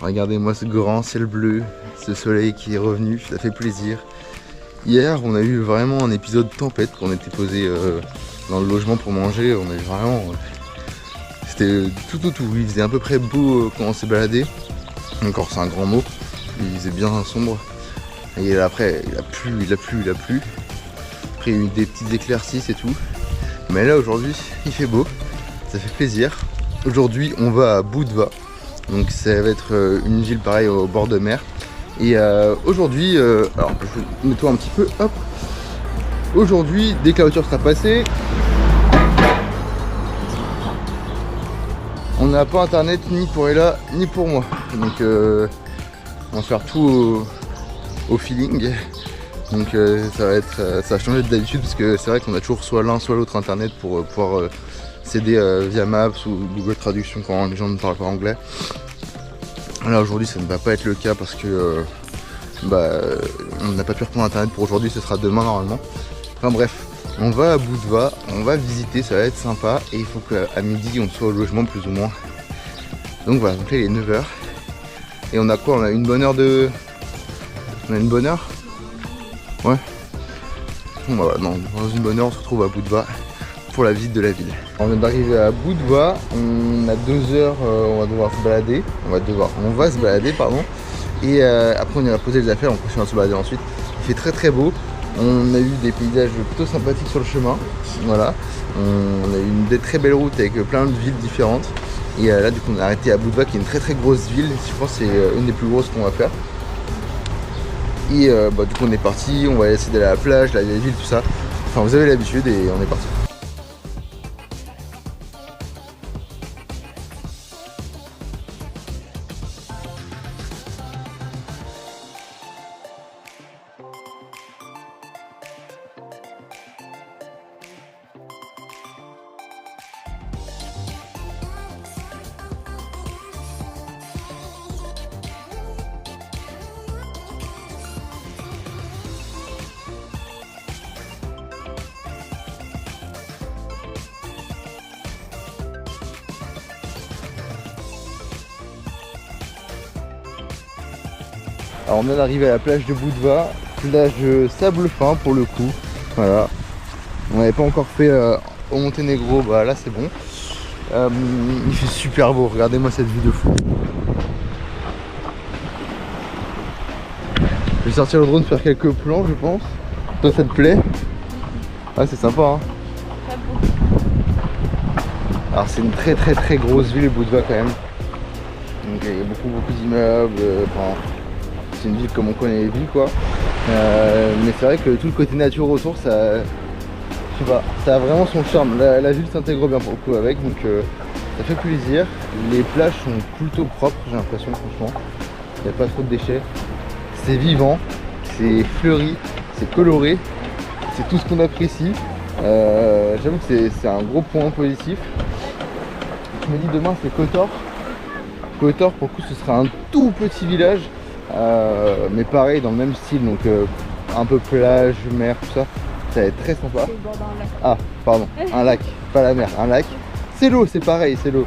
Regardez-moi ce grand ciel bleu, ce soleil qui est revenu, ça fait plaisir. Hier, on a eu vraiment un épisode tempête quand on était posé dans le logement pour manger. On a eu vraiment... c'était tout. Il faisait à peu près beau quand on s'est baladé. Encore, c'est un grand mot. Il faisait bien sombre. Et après, il a plu. Après, il y a eu des petites éclaircies et tout. Mais là, aujourd'hui, il fait beau. Ça fait plaisir. Aujourd'hui, on va à Budva. Donc, ça va être une ville pareille au bord de mer. Et aujourd'hui, alors je nettoie un petit peu, hop. Aujourd'hui, dès que la voiture sera passée, on n'a pas internet ni pour Ella ni pour moi. Donc on va faire tout au feeling. Donc ça va changer d'habitude parce que c'est vrai qu'on a toujours soit l'un soit l'autre internet pour pouvoir s'aider via Maps ou Google Traduction quand les gens ne parlent pas anglais. Là aujourd'hui ça ne va pas être le cas parce que on n'a pas pu reprendre internet pour aujourd'hui, ce sera demain normalement. Enfin bref, on va à Budva, on va visiter, ça va être sympa et il faut qu'à midi on soit au logement plus ou moins. Donc voilà, donc là il est 9h. Et on a quoi? On a une bonne heure de... On a une bonne heure? Ouais. Bon bah voilà, dans une bonne heure on se retrouve à Budva pour la visite de la ville. On vient d'arriver à Budva, on a 2 heures, on va devoir se balader. On va se balader, pardon. Et après on ira poser les affaires, on continue à se balader ensuite. Il fait très beau. On a eu des paysages plutôt sympathiques sur le chemin. Voilà. On a eu une très belle route avec plein de villes différentes. Et là du coup on a arrêté à Budva qui est une très grosse ville. Je pense que c'est une des plus grosses qu'on va faire. Et du coup on est parti, on va essayer d'aller à la plage, la vieille ville, tout ça. Enfin vous avez l'habitude et on est parti. Alors on vient d'arriver à la plage de Budva, plage sable fin pour le coup, voilà. On n'avait pas encore fait au Monténégro, bah là c'est bon. Il fait super beau, regardez-moi cette vue de fou. Je vais sortir le drone faire quelques plans je pense. Toi ça te plaît? Ah c'est sympa hein. Alors c'est une très grosse ville Budva quand même. Donc il y a beaucoup d'immeubles, c'est une ville comme on connaît les villes quoi. Mais c'est vrai que tout le côté nature autour, ça, je sais pas, ça a vraiment son charme. La ville s'intègre bien pour le coup avec, donc ça fait plaisir. Les plages sont plutôt propres, j'ai l'impression franchement. Il n'y a pas trop de déchets. C'est vivant, c'est fleuri, c'est coloré, c'est tout ce qu'on apprécie. J'avoue que c'est un gros point positif. Je me dis demain c'est Kotor. Kotor pour le coup ce sera un tout petit village. Mais pareil dans le même style, donc un peu plage, mer, tout ça, ça va être très sympa. Ah pardon, un lac, pas la mer, un lac. C'est l'eau, c'est pareil, c'est l'eau.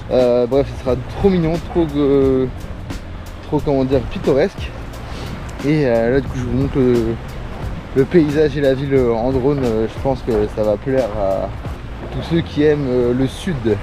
Bref, ce sera trop mignon, trop comment dire, pittoresque. Et là du coup je vous montre le paysage et la ville en drone. Je pense que ça va plaire à tous ceux qui aiment le sud.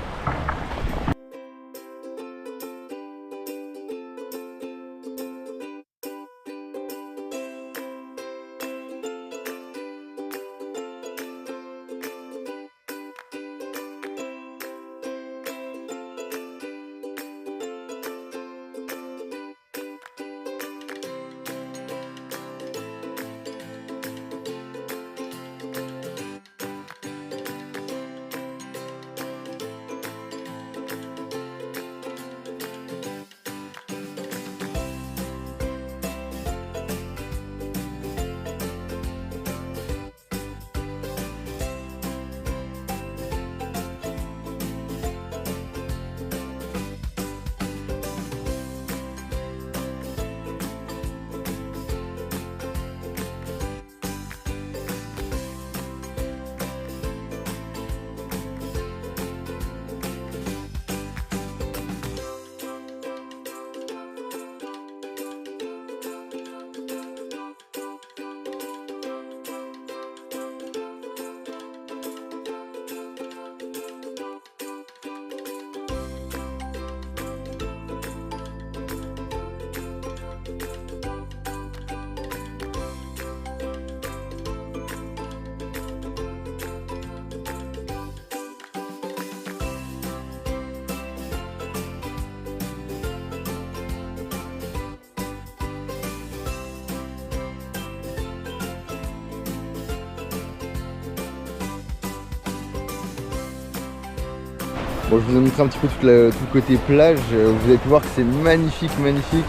Bon, je vous ai montré un petit peu tout le côté plage. Vous avez pu voir que c'est magnifique, magnifique.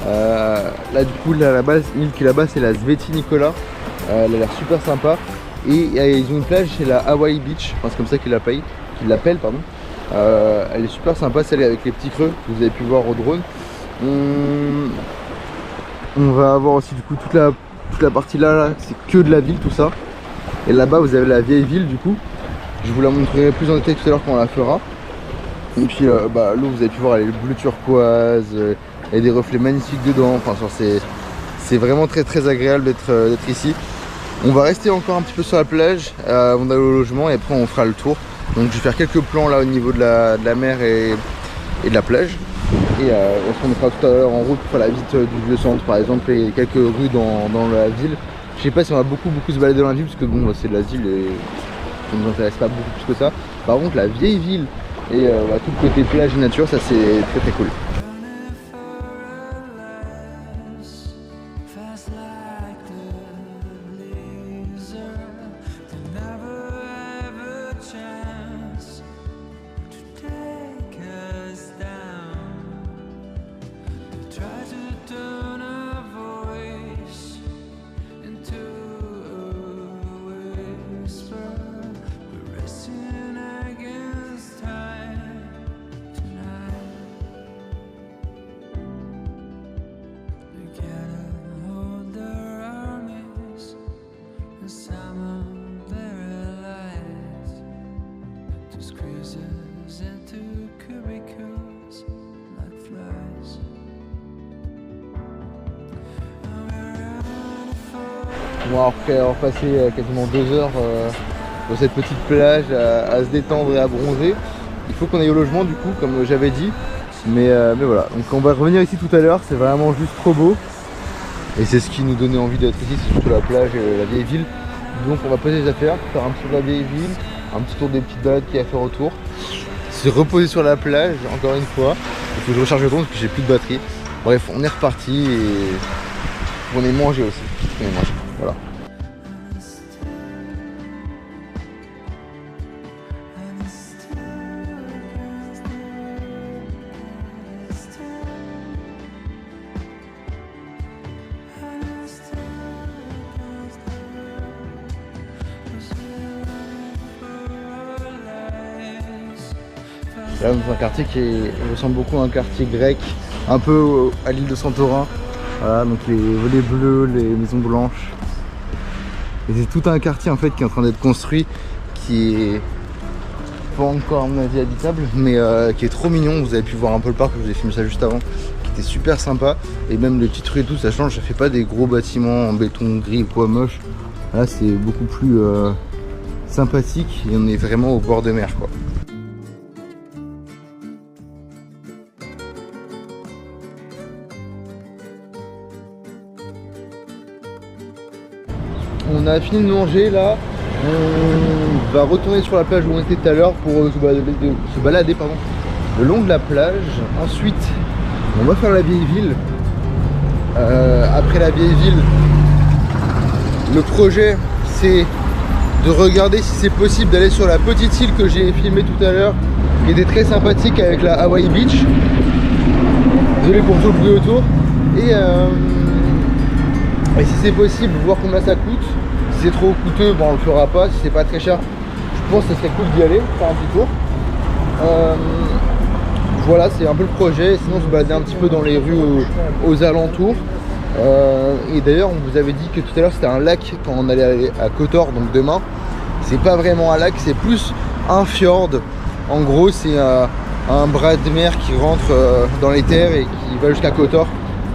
Là du coup, là, l'île qui est là-bas, c'est la Sveti Nicola. Elle a l'air super sympa. Et ils ont une plage, c'est la Hawaii Beach. Enfin, c'est comme ça qu'ils l'appellent, pardon. Elle est super sympa, celle avec les petits creux que vous avez pu voir au drone. On va avoir aussi du coup toute la partie là c'est que de la ville, tout ça. Et là-bas vous avez la vieille ville du coup. Je vous la montrerai plus en détail tout à l'heure quand on la fera. Et puis l'eau, vous avez pu voir, elle est bleue turquoise, il y a des reflets magnifiques dedans. Enfin, c'est vraiment très très agréable d'être ici. On va rester encore un petit peu sur la plage avant d'aller au logement et après on fera le tour. Donc je vais faire quelques plans là au niveau de la mer et de la plage. Et on se remettra tout à l'heure en route pour faire la visite du vieux centre par exemple et quelques rues dans la ville. Je sais pas si on va beaucoup se balader dans la ville parce que bon c'est de l'asile et ça ne nous intéresse pas beaucoup plus que ça. Par contre la vieille ville et tout le côté plage et nature, ça c'est très très cool. Bon, après avoir passé quasiment 2 heures dans cette petite plage à se détendre et à bronzer, il faut qu'on aille au logement du coup comme j'avais dit. Mais voilà, donc on va revenir ici tout à l'heure, c'est vraiment juste trop beau. Et c'est ce qui nous donnait envie d'être ici, c'est surtout la plage et la vieille ville. Donc on va poser les affaires, faire un petit tour de la vieille ville, un petit tour des petites balades qu'il y a à faire autour. Se reposer sur la plage encore une fois. Il faut que je recharge le drone parce que j'ai plus de batterie. Bref, on est reparti et on est mangé aussi. On est mangé. Voilà. Là, dans un quartier qui ressemble beaucoup à un quartier grec, un peu à l'île de Santorin. Voilà, donc les volets bleus, les maisons blanches. Et c'est tout un quartier en fait qui est en train d'être construit, qui est pas encore à mon avis habitable, mais qui est trop mignon. Vous avez pu voir un peu le parc, je vous ai filmé ça juste avant, qui était super sympa. Et même les petites rues et tout, ça change, ça fait pas des gros bâtiments en béton gris ou quoi moche. Là c'est beaucoup plus sympathique et on est vraiment au bord de mer quoi. On a fini de manger là, on va retourner sur la plage où on était tout à l'heure pour se balader le long de la plage. Ensuite on va faire la vieille ville. Après la vieille ville, le projet c'est de regarder si c'est possible d'aller sur la petite île que j'ai filmée tout à l'heure, qui était très sympathique avec la Hawaii Beach. Désolé pour tout le bruit autour. Et si c'est possible, voir combien ça coûte. Si c'est trop coûteux, bon, on le fera pas. Si c'est pas très cher, je pense que ce serait cool d'y aller, faire un petit tour. Voilà, c'est un peu le projet. Sinon, se balader un petit peu dans les rues aux alentours. Et d'ailleurs, on vous avait dit que tout à l'heure c'était un lac quand on allait aller à Kotor, donc demain. C'est pas vraiment un lac, c'est plus un fjord. En gros, c'est un bras de mer qui rentre dans les terres et qui va jusqu'à Kotor.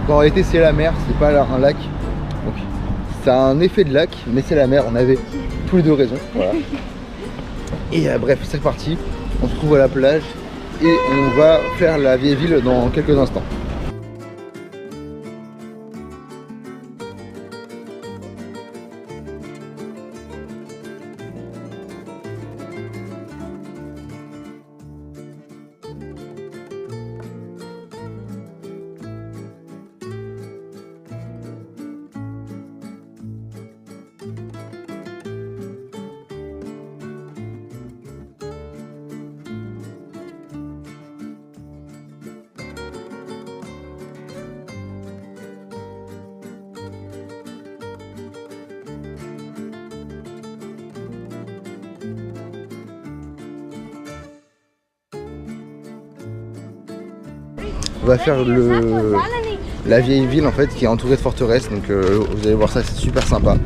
En réalité, c'est la mer, c'est pas un lac. Donc, ça a un effet de lac, mais c'est la mer. On avait tous les deux raison. Voilà. Et bref, c'est parti. On se trouve à la plage et on va faire la vieille ville dans quelques instants. va faire la vieille ville en fait qui est entourée de forteresses. Donc vous allez voir ça, c'est super sympa.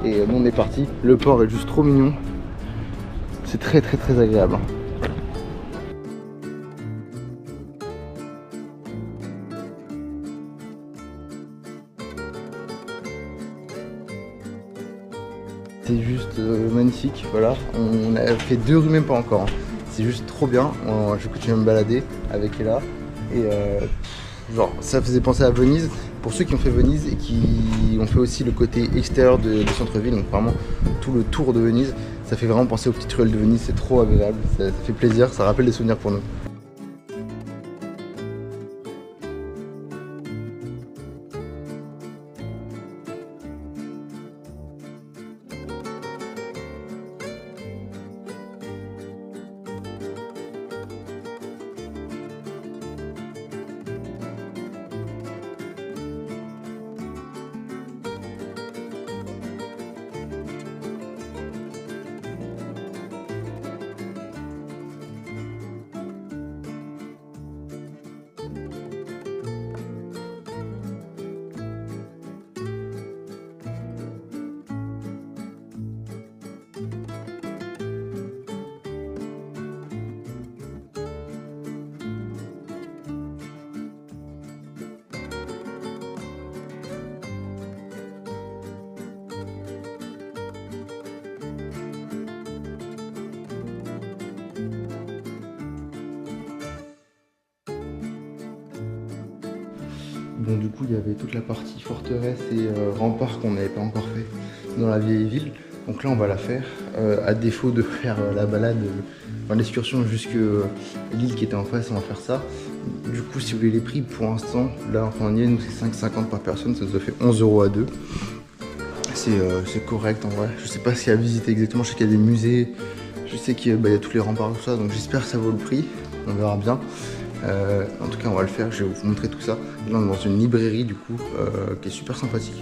Et nous on est parti. Le port est juste trop mignon. C'est très agréable. C'est juste magnifique, voilà. On a fait 2 rues, même pas encore. C'est juste trop bien. Je continue à me balader avec Ella. Et genre, ça faisait penser à Venise. Pour ceux qui ont fait Venise et qui ont fait aussi le côté extérieur du centre-ville, donc vraiment tout le tour de Venise, ça fait vraiment penser aux petites ruelles de Venise. C'est trop agréable, ça fait plaisir, ça rappelle des souvenirs pour nous. Bon, du coup, il y avait toute la partie forteresse et rempart qu'on n'avait pas encore fait dans la vieille ville. Donc là, on va la faire. À défaut de faire la balade, l'excursion jusqu'à l'île qui était en face, on va faire ça. Du coup, si vous voulez les prix, pour l'instant, là, enfin, on y est, nous, c'est 5,50 par personne. Ça nous a fait 11 € à deux. C'est correct en vrai. Je sais pas ce qu'il y a à visiter exactement. Je sais qu'il y a des musées. Je sais qu'il y a tous les remparts, tout ça. Donc j'espère que ça vaut le prix. On verra bien. En tout cas, on va le faire, je vais vous montrer tout ça. Là, on est dans une librairie du coup qui est super sympathique.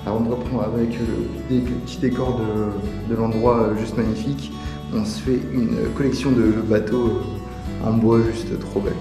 Alors on reprend avec le petit décor de l'endroit juste magnifique. On se fait une collection de bateaux en bois juste trop belle.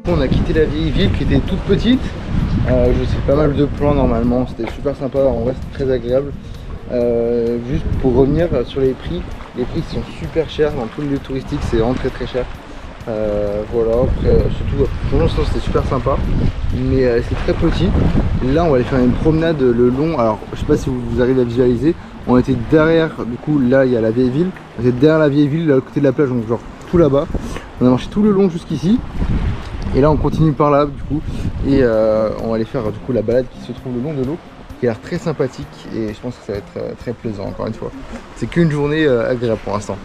On a quitté la vieille ville qui était toute petite. Je sais pas mal de plans normalement, c'était super sympa, en vrai c'était très agréable. Juste pour revenir sur les prix sont super chers dans tous les lieux touristiques, c'est vraiment très cher. Voilà, après surtout pour l'instant c'était super sympa, mais c'est très petit. Là on va aller faire une promenade le long, alors je sais pas si vous arrivez à visualiser, on était derrière, du coup là il y a la vieille ville, on était derrière la vieille ville, à côté de la plage, donc genre tout là-bas. On a marché tout le long jusqu'ici. Et là on continue par là du coup et on va aller faire du coup la balade qui se trouve le long de l'eau, qui a l'air très sympathique et je pense que ça va être très plaisant encore une fois. C'est qu'une journée agréable pour l'instant.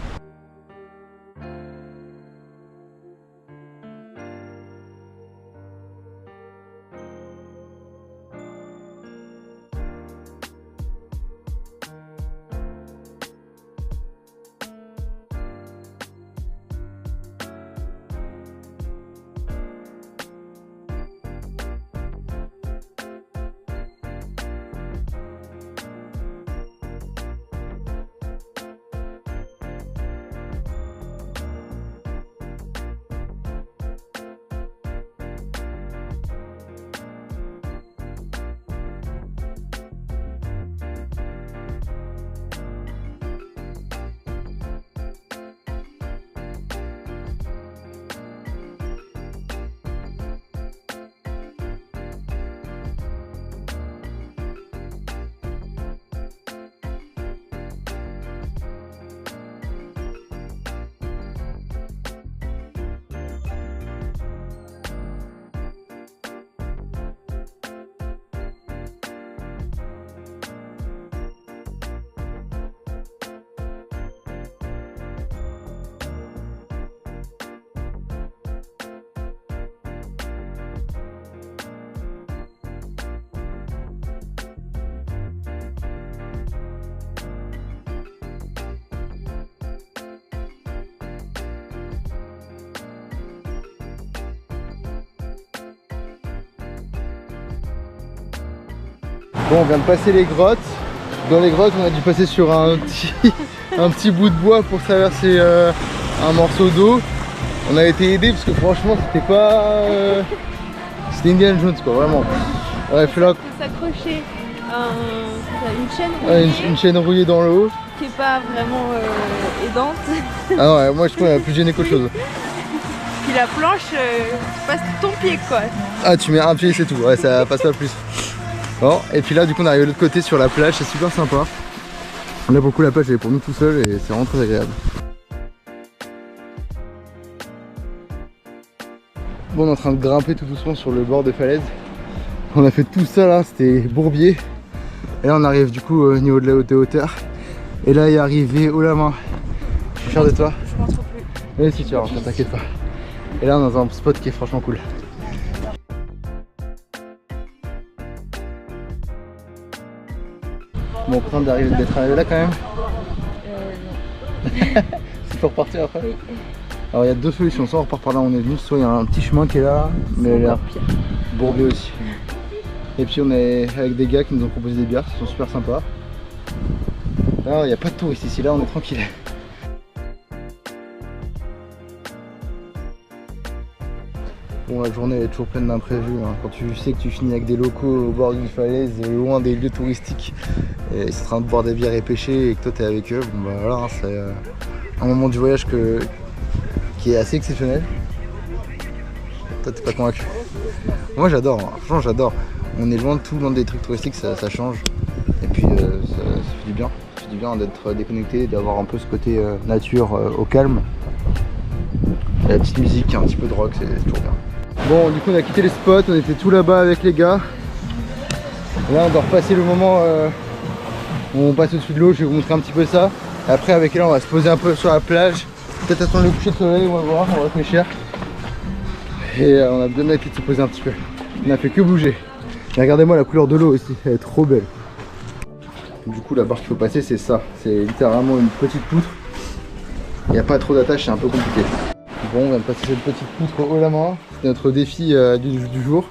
Bon, on vient de passer les grottes. Dans les grottes, on a dû passer sur un petit bout de bois pour traverser un morceau d'eau. On a été aidé parce que franchement, c'était pas... c'était Indiana Jones quoi, vraiment. Ouais, fait là... s'accrocher à une chaîne rouillée. Une chaîne rouillée dans l'eau. Qui est pas vraiment aidante. Ah ouais, moi je trouve qu'elle a plus gêné qu'autre chose. Puis la planche, tu passes ton pied quoi. Ah, tu mets un pied, c'est tout, ouais, ça passe pas plus. Bon, et puis là du coup on arrive de l'autre côté sur la plage, c'est super sympa. Là pour le coup la plage elle est pour nous tout seul et c'est vraiment très agréable. Bon, on est en train de grimper tout doucement sur le bord de falaise. On a fait tout ça là, c'était bourbier. Et là on arrive du coup au niveau de la hauteur. Et là il est arrivé, oh la main, je suis fier de toi. Je rentre plus. Oui si tu vas rentrer, t'inquiète pas. Et là on est dans un spot qui est franchement cool. Bon, on d'être arrivé là quand même. C'est pour repartir après. Oui. Alors il y a deux solutions, soit on repart par là où on est venu, soit il y a un petit chemin qui est là, mais elle a l'air bourbier aussi. Et puis on est avec des gars qui nous ont proposé des bières, qui sont super sympas. Là il n'y a pas de touristes ici, là on est tranquille. Bon, la journée elle est toujours pleine d'imprévus, hein. Quand tu sais que tu finis avec des locaux au bord d'une falaise, loin des lieux touristiques, et ils sont en train de boire des bières et pêcher, et que toi t'es avec eux, bon bah voilà, hein, c'est un moment du voyage qui est assez exceptionnel. Toi t'es pas convaincu? Moi j'adore, hein. Franchement j'adore. On est loin de tout, loin des trucs touristiques, ça change. Et puis ça fait du bien. Ça fait du bien d'être déconnecté, d'avoir un peu ce côté nature au calme. Et la petite musique, un petit peu de rock, c'est toujours bien. Bon, du coup on a quitté les spots, on était tout là-bas avec les gars. Là on doit repasser le moment où on passe au-dessus de l'eau, je vais vous montrer un petit peu ça. Après avec là on va se poser un peu sur la plage. Peut-être attendre le coucher de soleil, on va voir, on va réfléchir. Et on a bien été de se poser un petit peu. On a fait que bouger. Et regardez-moi la couleur de l'eau aussi, elle est trop belle. Du coup la barre qu'il faut passer c'est ça. C'est littéralement une petite poutre. Il n'y a pas trop d'attache, c'est un peu compliqué. Bon, on vient de passer cette petite poutre haut la main. C'était notre défi du jour.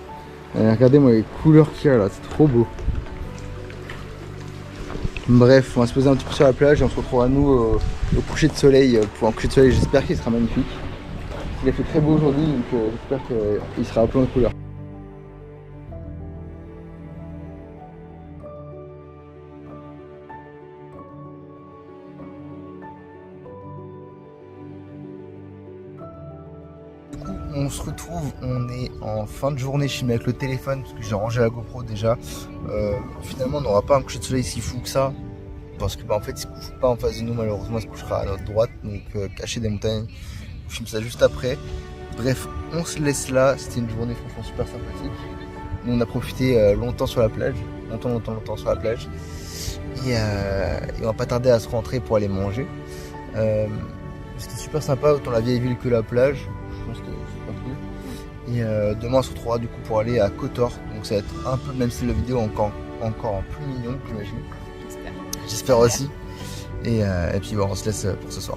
Et regardez-moi les couleurs qu'il y a là, c'est trop beau. Bref, on va se poser un petit peu sur la plage et on se retrouvera nous au coucher de soleil. Pour un coucher de soleil, j'espère qu'il sera magnifique. Il a fait très beau aujourd'hui, donc j'espère qu'il sera plein de couleurs. On se retrouve, on est en fin de journée, je suis avec le téléphone parce que j'ai rangé la GoPro déjà. Finalement on n'aura pas un coucher de soleil si fou que ça, parce que en fait il se couche pas en face de nous, malheureusement il se couchera à notre droite, donc caché des montagnes. Je filme ça juste après. Bref, on se laisse là, c'était une journée franchement super sympathique. Nous on a profité longtemps sur la plage, longtemps sur la plage. Et on va pas tarder à se rentrer pour aller manger. C'était super sympa, autant la vieille ville que la plage. Je pense que c'est pas cool. Et demain on se retrouvera du coup pour aller à Kotor. Donc ça va être un peu le même style de vidéo, encore en plus mignon, j'imagine. J'espère aussi. Et puis bon, on se laisse pour ce soir.